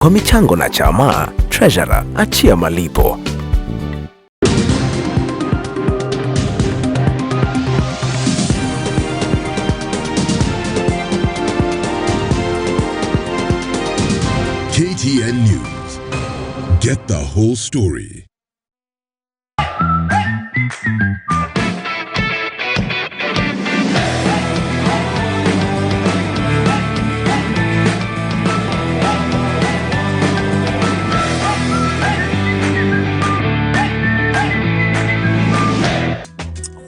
Kwa michango na Chama, Treasurer achia malipo. KTN News. Get the whole story.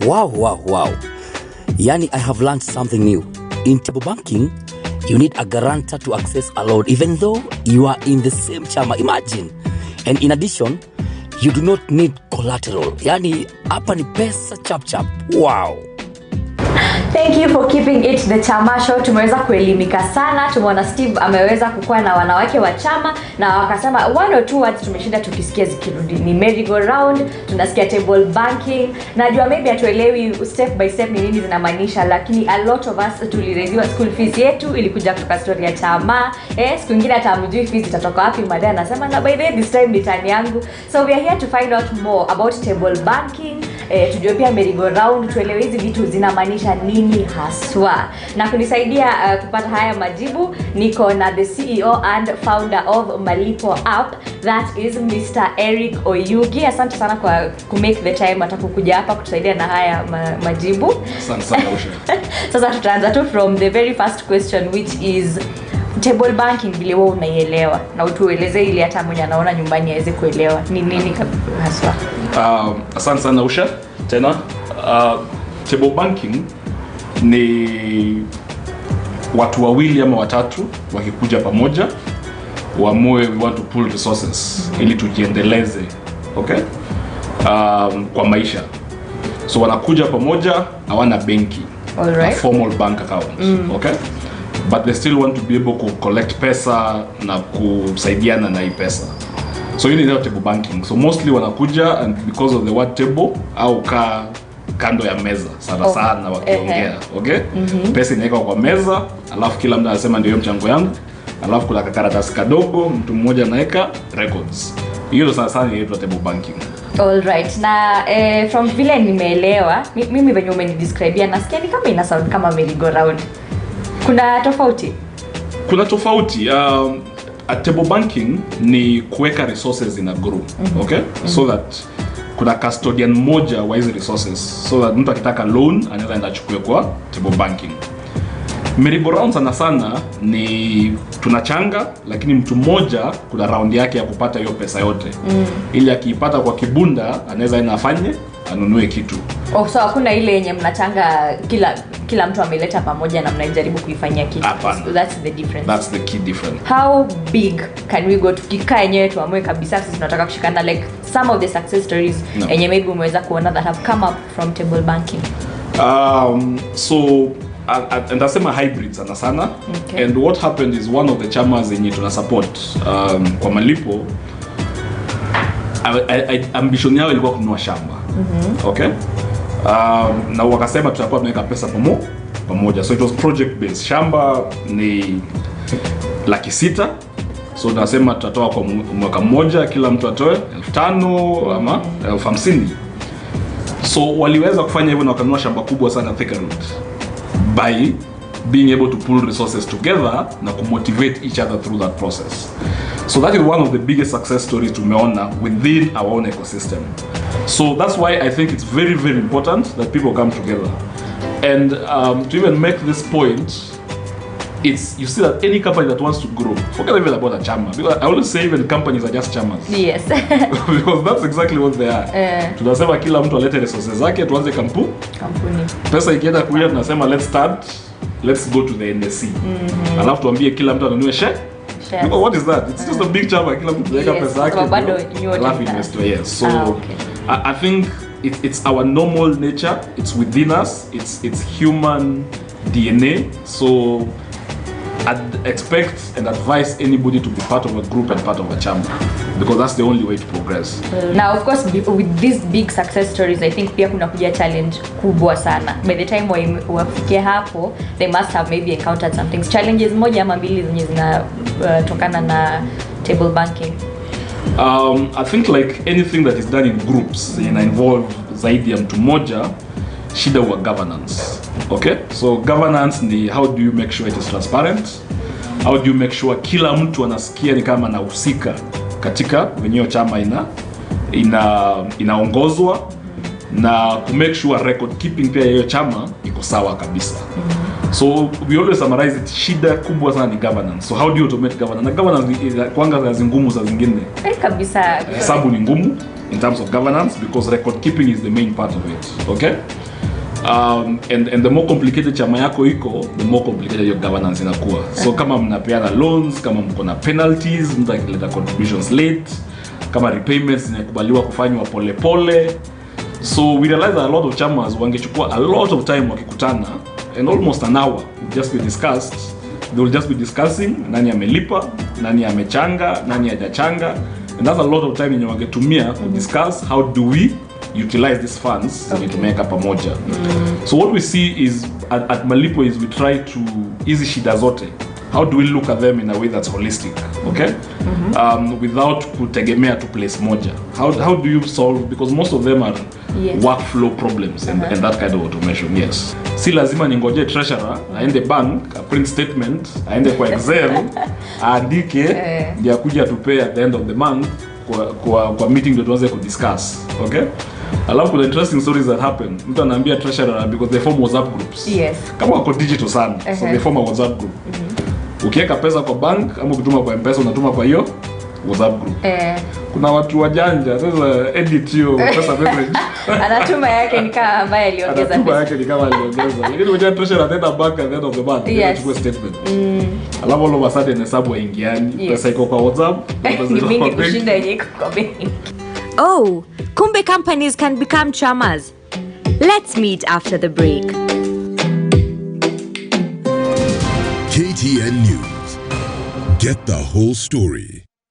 Wow. Yani, I have learned something new. In table banking, you need a guarantor to access a loan, even though you are in the same Chama. Imagine. And in addition, you do not need collateral. Yani, hapa ni pesa chap. Wow. Thank you for keeping it the Chama show. Tumeweza kuelimika sana. Tumeona Steve ameweza kukua na wanawake wa Chama na wakasema one or two words tumeshinda tukisikia zikirudi. Ni merry go round, tunasikia table banking. Najua maybe atuelewi step by step ni nini zinamaanisha, lakini a lot of us tulireviwa school fees yetu ilikuja kutoka story ya Chama. Siku nyingine atamjui fees itatoka wapi, madai anasema na by the way this time ni tani yangu. So we are here to find out more about table banking. Tujue pia merry go round, tuelewe hizi vitu zinamaanisha nini haswa. Na kunisaidia kupata haya majibu niko na the CEO and founder of Malipo app, that is Mr. Eric Oyugi. Asante sana kwa make the time atakukuja hapa kutusaidia na haya majibu. Asante sana Usha. Sasa tutaanza tu from the very first question, which is table banking vile wewe unaielewa, na utueleze ili hata mwenye anaona nyumbani aweze kuelewa ni nini haswa. Asante sana Usha. Tena table banking ni watu wawili ama watatu wakikuja pamoja waamue we want to pool resources ili tujiendeleze, okay, kwa maisha. So wanakuja pamoja, hawana benki, a formal bank account, okay, but they still want to be able to collect pesa na kusaidiana na hii pesa. So you need table banking. So mostly wanakuja and because of the word table au kando ya meza sana wakiongea, okay? Pesa inawekwa kwa meza, alafu kila mtu anasema ndio mchango yangu, alafu kuna karatasi kadogo, mtu mmoja anaweka records. Hiyo sana ni table banking. All right. Na from vile nimeelewa, mimi venye umenidescribea nasikia ni kama ina sound kama merry go round. Kuna tofauti? Kuna tofauti. A table banking ni kuweka resources in a group, okay? So that kuna custodian moja wa hizo resources, so that mtu akitaka loan anaweza enda achukue kwa table banking. Merry go round sana ni tunachanga, lakini mtu mmoja kuna round yake ya kupata hiyo pesa yote. Ili akiipata kwa kibunda anaweza enda afanye anunue kitu. So hakuna ile yenye mnachanga kila mtu ameleta pamoja na mnajaribu kuifanyia kitu. So that's the difference. That's the key difference. How big can we go tukikaa yenyewe tuamue kabisa sisi tunataka kushikana, like some of the success stories yenye maybe umeweza kuona that have come up from table banking? So and nasema hybrid sana. Okay. And what happened is one of the chamas yenye tuna support kwa Malipo, ambition yao ilikuwa kununua shamba. Okay? Na wakasema tutakuwa tunaweka pesa pamoja. So it was project based. Shamba ni 600,000. So tunasema tutatoa kwa mwaka mmoja, kila mtu atoe 5,000 ama 50,000. So waliweza kufanya hivyo na wakanunua shamba kubwa sana Thika Road, by being able to pull resources together na kumotivate each other through that process. So that is one of the biggest success stories tumeona within our own ecosystem. So that's why I think it's very, very important that people come together. And to even make this point, you see that any company that wants to grow, forget even about a Chama, because I always say even companies are just Chamas. Yes. Because that's exactly what they are. Tunasema kila mtu alete resources zake, tuanze kampuni. Pesa ikienda kuja tunasema let's go to the NSC. Alafu tuambie kila mtu anunue share. Because what is that? It's just a big Chama, kila mtu anaweka pesa yake. Alafu invest. Yes. So okay. I think it's our normal nature. It's within us. It's human DNA. So I'd expect and advise anybody to be part of a group and part of a Chama, because that's the only way to progress. Now of course with these big success stories, I think pia kuna kuja challenge kubwa sana. By the time wafikie hapo, they must have maybe encountered some things. Challenges moja ama mbili zenye zinatokana na table banking? I think like anything that is done in groups ina involve zaidi ya mtu moja, shida wa governance. Okay, so governance ni how do you make sure it is transparent, how do you make sure kila mtu anasikia ni kama anahusika katika wenyewe chama inaongozwa, na ku make sure record keeping pia hiyo chama iko sawa kabisa. So we always summarize it, shida kubwa sana ni governance. So how do you automate governance? Na governance kwanga za ngumu za zingine Kabisa. Hesabu ni ngumu in terms of governance because record keeping is the main part of it. Okay? And the more complicated chama yako iko, the more complicated your governance inakuwa. So kama mnapeana loans, kama mko na penalties, mtakileta contributions late, kama repayments zinakubaliwa kufanywa pole pole. So we realize that a lot of chamas wangechukua a lot of time wakikutana, and almost an hour will just be discussed. They will just be discussing nani amelipa, nani amechanga, nani hajachanga, and that's a lot of time yenye wangetumia to discuss how do we utilize these funds to make up pamoja. So what we see is at Malipo is we try to hizi shida zote, how do we look at them in a way that's holistic, okay? Without kutegemea to place moja. How do you solve, because most of them are workflow problems and that kind of automation. Yes. Si lazima ningoje treasurer aende bank, a print statement, aende kwa Excel, aandike ndio kuja to pay at the end of the month kwa meeting ndio tuanze kudiscuss, okay? Alafu kuna interesting stories that happen. Mtu anaambia treasurer because they form WhatsApp groups. Yes. Kama wako digital sana, so they form a WhatsApp group. Ukiweka pesa kwa bank ama ukituma kwa M-Pesa unatuma kwa hiyo WhatsApp group. Kuna watu wajanja sasa edit hiyo pesa message. Anatuma yake ni kama ambaye aliongeza pesa. Anatuma yake ni kama aliongeza. Lakini unajua treasurer ataenda bank at the end of the month anachukua statement. Alafu all of a sudden hesabu haingiani. Pesa iko kwa WhatsApp. Ni mingi kushinda yenye iko kwa benki. Oh, kumbe companies can become chamas. Let's meet after the break. KTN News. Get the whole story.